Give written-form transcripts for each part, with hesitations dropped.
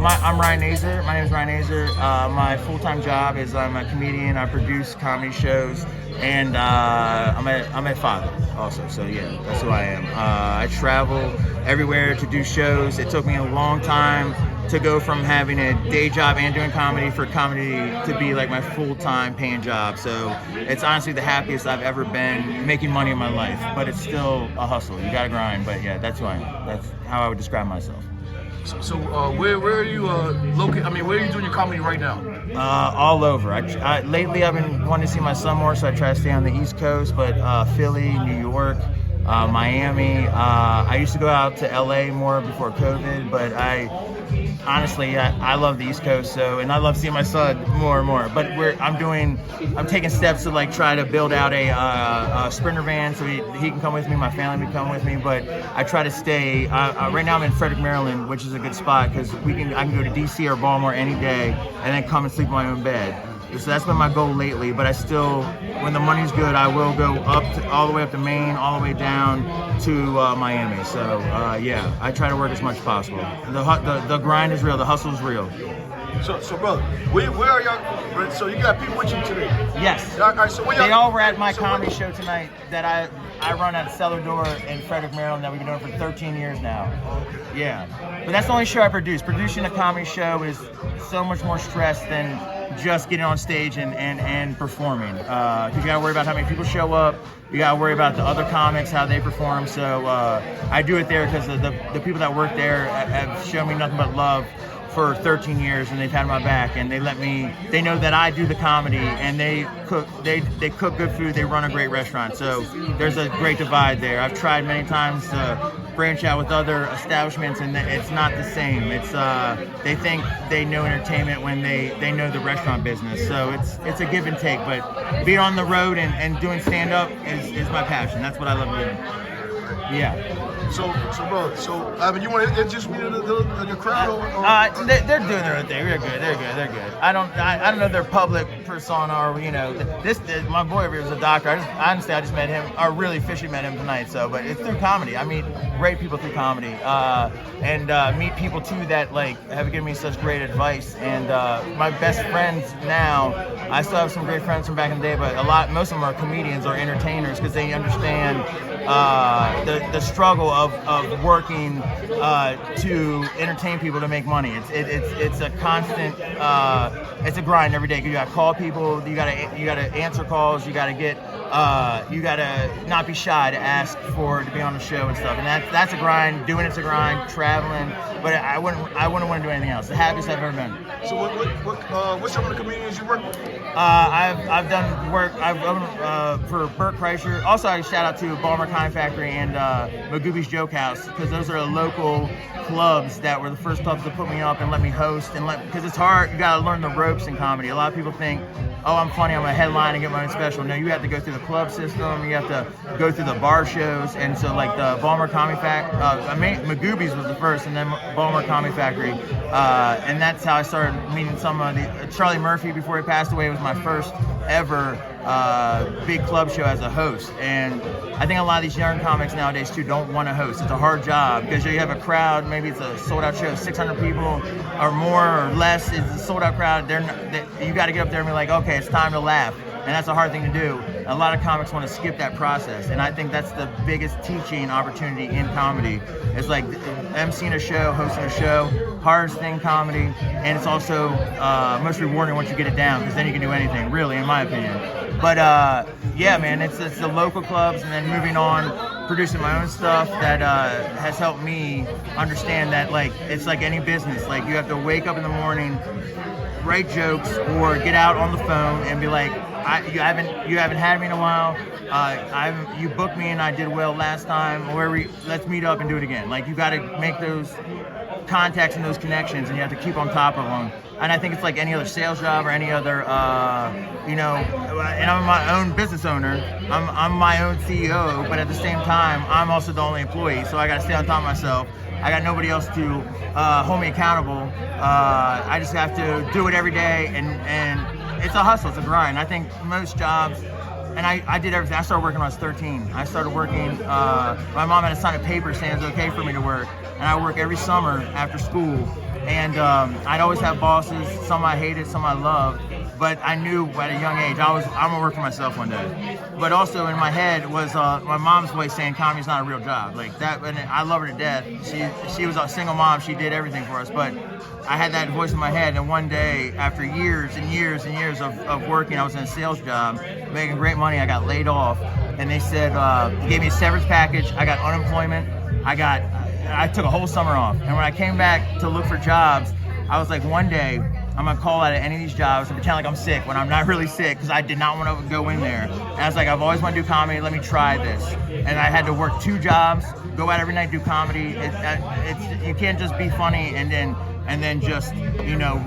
I'm Ryan NESER. My name is Ryan NESER. My full-time job is I'm a comedian. I produce comedy shows, and I'm a father also. So yeah, that's who I am. I travel everywhere to do shows. It took me a long time to go from having a day job and doing comedy for comedy to be like my full-time paying job. So it's honestly the happiest I've ever been making money in my life, but it's still a hustle. You gotta grind, but yeah, that's who I am. That's how I would describe myself. So where are you located? I mean, where are you doing your comedy right now? All over. Lately I've been wanting to see my son more, so I try to stay on the East Coast, but Philly, New York, Miami. I used to go out to LA more before COVID, but honestly, I love the East Coast, and I love seeing my son more and more. But I'm taking steps to like try to build out a Sprinter van so he can come with me, my family can come with me. But I try to stay. Right now I'm in Frederick, Maryland, which is a good spot because I can go to DC or Baltimore any day and then come and sleep in my own bed. So that's been my goal lately, but I still, when the money's good, I will go all the way up to Maine, all the way down to Miami. So yeah, I try to work as much as possible. The grind is real, the hustle is real. So brother, where are y'all? So you got people with you today? Yes. All right, so they all were at my comedy show tonight that I run at Cellar Door in Frederick, Maryland, that we've been doing for 13 years now. Yeah, but that's the only show I produce. Producing a comedy show is so much more stress than just getting on stage and performing, because you gotta worry about how many people show up, you gotta worry about the other comics, how they perform. So I do it there because the people that work there have shown me nothing but love for 13 years, and they've had my back, and they know that I do the comedy, and they cook good food, they run a great restaurant. So there's a great divide there. I've tried many times to branch out with other establishments, and it's not the same. It's they think they know entertainment when they know the restaurant business. So it's a give and take, but being on the road and doing stand-up is my passion. That's what I love doing. Yeah. So bro, I mean, you want to introduce me to the crowd? They're doing their own thing. They're good. I don't know their public persona, or this my boy over here is a doctor. I just met him, or really officially met him tonight. So, but it's through comedy. I meet great people through comedy, and meet people too that like have given me such great advice. And my best friends now, I still have some great friends from back in the day, but most of them are comedians or entertainers because they understand the struggle of working to entertain people to make money. It's a constant, it's a grind every day. You gotta call people, you gotta answer calls, you gotta not be shy to ask to be on the show and stuff. And that's a grind. Doing it's a grind. Traveling, but I wouldn't want to do anything else. The happiest I've ever been. So what's some of the comedians you work with? I've done work. I've for Burt Kreischer. Also, I shout out to Baltimore Comedy Factory and Magooby's Joke House, because those are local clubs that were the first clubs to put me up and let me host, because it's hard. You gotta learn the ropes in comedy. A lot of people think, oh, I'm funny, I'm a headline and get my own special. No, you have to go through the club system. You have to go through the bar shows, and so like the Baltimore Comedy Factory, Magooby's was the first, and then Baltimore Comedy Factory, and that's how I started meeting some of the Charlie Murphy before he passed away was my first ever big club show as a host. And I think a lot of these young comics nowadays too don't want to host. It's a hard job because you have a crowd, maybe it's a sold out show, 600 people or more or less. It's a sold out crowd. You got to get up there and be like, okay, it's time to laugh. And that's a hard thing to do. A lot of comics want to skip that process, and I think that's the biggest teaching opportunity in comedy. It's like emceeing a show, hosting a show, hardest thing in comedy, and it's also most rewarding once you get it down, because then you can do anything, really, in my opinion. But yeah, man, it's the local clubs, and then moving on, producing my own stuff that has helped me understand that like it's like any business. Like you have to wake up in the morning, write jokes, or get out on the phone and be like, you haven't had me in a while. You booked me and I did well last time. Let's meet up and do it again. Like you got to make those contacts and those connections, and you have to keep on top of them. And I think it's like any other sales job or any other, and I'm my own business owner. I'm my own CEO, but at the same time, I'm also the only employee. So I got to stay on top of myself. I got nobody else to hold me accountable. I just have to do it every day, and it's a hustle, it's a grind. I think most jobs, and I did everything. I started working when I was 13. I started working, my mom had to sign a paper saying it was okay for me to work, and I work every summer after school And I'd always have bosses, some I hated, some I loved. But I knew at a young age I'm gonna work for myself one day. But also in my head was my mom's voice saying comedy's not a real job. Like that, and I love her to death. She was a single mom. She did everything for us. But I had that voice in my head, and one day, after years and years and years of working, I was in a sales job, making great money. I got laid off, and they said they gave me a severance package. I got unemployment. I took a whole summer off, and when I came back to look for jobs, I was like, one day I'm gonna call out at any of these jobs and pretend like I'm sick when I'm not really sick, because I did not want to go in there. And I was like, I've always wanted to do comedy. Let me try this. And I had to work 2 jobs, go out every night, do comedy. You can't just be funny and then just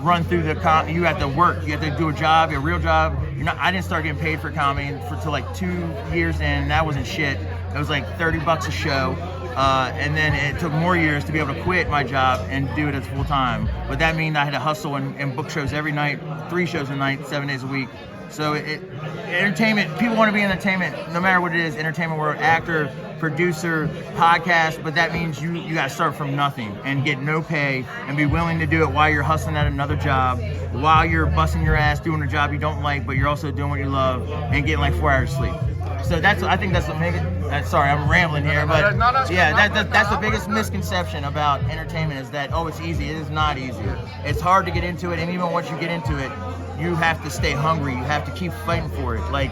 run through the you have to work. You have to do a job, a real job. I didn't start getting paid for comedy till like 2 years in. That wasn't shit. It was like $30 a show. And then it took more years to be able to quit my job and do it as full time. But that means I had to hustle and book shows every night, 3 shows a night, 7 days a week. So entertainment, people want to be in entertainment, no matter what it is, entertainment world, actor, producer, podcast, but that means you got to start from nothing and get no pay and be willing to do it while you're hustling at another job, while you're busting your ass doing a job you don't like, but you're also doing what you love and getting like 4 hours sleep. So I think that's what makes it. Sorry, I'm rambling here, but that's the biggest misconception about entertainment is that, oh, it's easy. It is not easy. It's hard to get into it, and even once you get into it, you have to stay hungry. You have to keep fighting for it. Like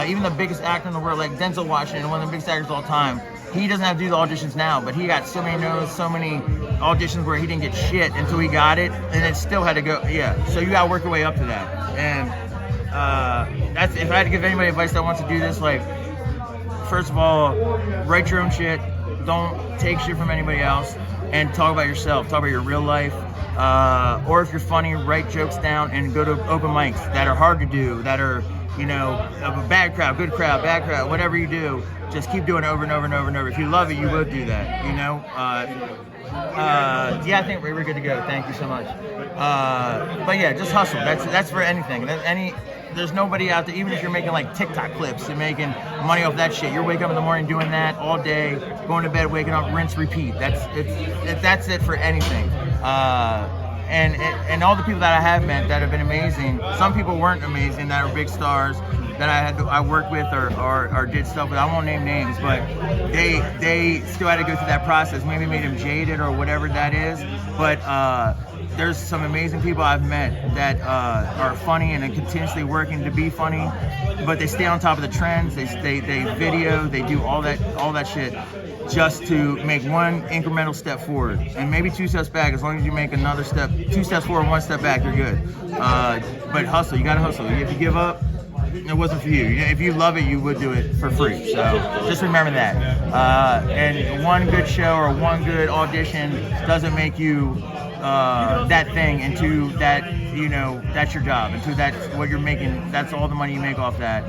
even the biggest actor in the world, like Denzel Washington, one of the biggest actors of all time, he doesn't have to do the auditions now, but he got so many no's, so many auditions where he didn't get shit until he got it, and it still had to go. Yeah, so you got to work your way up to that. And that's, if I had to give anybody advice that wants to do this, like, first of all, write your own shit. Don't take shit from anybody else, and talk about yourself. Talk about your real life. Or if you're funny, write jokes down and go to open mics that are hard to do, that are, of a bad crowd, good crowd, bad crowd, whatever you do, just keep doing it over and over and over and over. If you love it, you will do that, I think we're good to go. Thank you so much. But yeah, just hustle. That's for anything. There's nobody out there, even if you're making like TikTok clips and making money off that shit, you're waking up in the morning doing that all day, going to bed, waking up, rinse, repeat. That's it for anything. And all the people that I have met that have been amazing. Some people weren't amazing, that are big stars that I worked with or did stuff with. I won't name names, but they still had to go through that process. Maybe made them jaded or whatever that is. But there's some amazing people I've met that are funny and are continuously working to be funny, but they stay on top of the trends. They video, they do all that shit just to make one incremental step forward and maybe 2 steps back. As long as you make another step, 2 steps forward, 1 step back, you're good. But hustle, you gotta hustle. If you give up, it wasn't for you. If you love it, you would do it for free. So just remember that. And one good show or one good audition doesn't make you that thing into that, that's your job, into that's what you're making, that's all the money you make off that.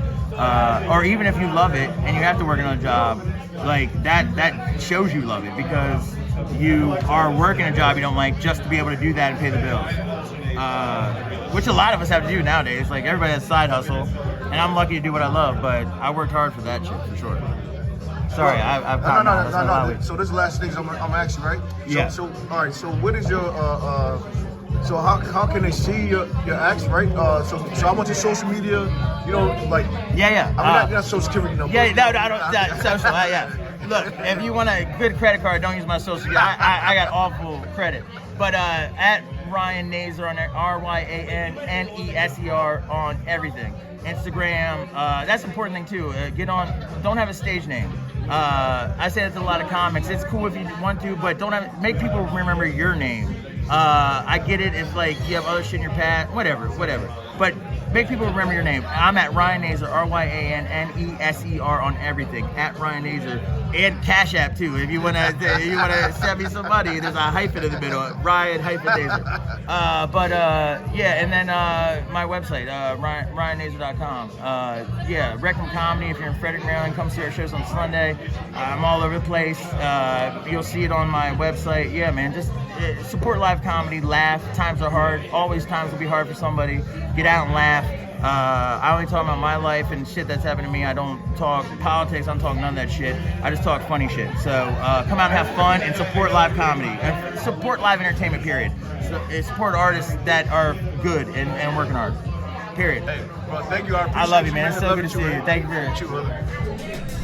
Or even if you love it and you have to work another job, like that shows you love it, because you are working a job you don't like just to be able to do that and pay the bills. Which a lot of us have to do nowadays. Like, everybody has side hustle, and I'm lucky to do what I love, but I worked hard for that shit, for sure. Sorry, I've No. So this is the last things I'm asking, right? Yeah. So all right. So what is your so how can they see your acts, right? So I want your social media, like Yeah. I mean, not social security number. Yeah, no, I don't. Social, yeah. Look, if you want a good credit card, don't use my social security. I got awful credit. But at Ryan NESER on there, RyanNESER on everything. Instagram. That's an important thing too. Don't have a stage name. I say that to a lot of comics. It's cool if you want to, but make people remember your name. I get it if like you have other shit in your past, whatever. But make people remember your name. I'm at Ryan NESER, RyanNESER on everything. At Ryan NESER, and Cash App too. If you wanna send me some money, there's a hyphen in the middle. Ryan -NESER. And then my website, RyanNESER.com. Rectum Comedy. If you're in Frederick, Maryland, come see our shows on Sunday. I'm all over the place. You'll see it on my website. Yeah, man, just support live comedy. Laugh. Times are hard. Always times will be hard for somebody. Get out and laugh. I only talk about my life and shit that's happened to me. I don't talk politics. I don't talk none of that shit. I just talk funny shit. So come out and have fun and support live comedy. And support live entertainment, period. support artists that are good and working hard. Period. Hey, bro, thank you. I appreciate I love you, you, man. It's so Love good to see you. man. Thank you very much. You, brother.